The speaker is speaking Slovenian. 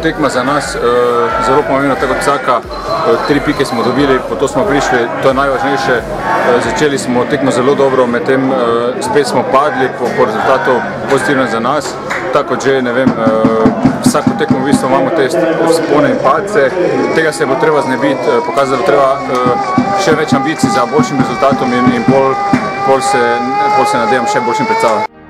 tekma za nas zelo pomembna, tako kot vsaka. 3 pike smo dobili, po to smo prišli, to je najvažnejše. Začeli smo tekmo zelo dobro, medtem spet smo padli po rezultatu pozitivno za nas. Tako kot že, ne vem, vsako tekmo v bistvu imamo te vzpone in padce, tega se bo treba znebiti, pokazati bo treba še več ambicij za boljšim rezultatom in pol se nadejam še boljšim predstavam.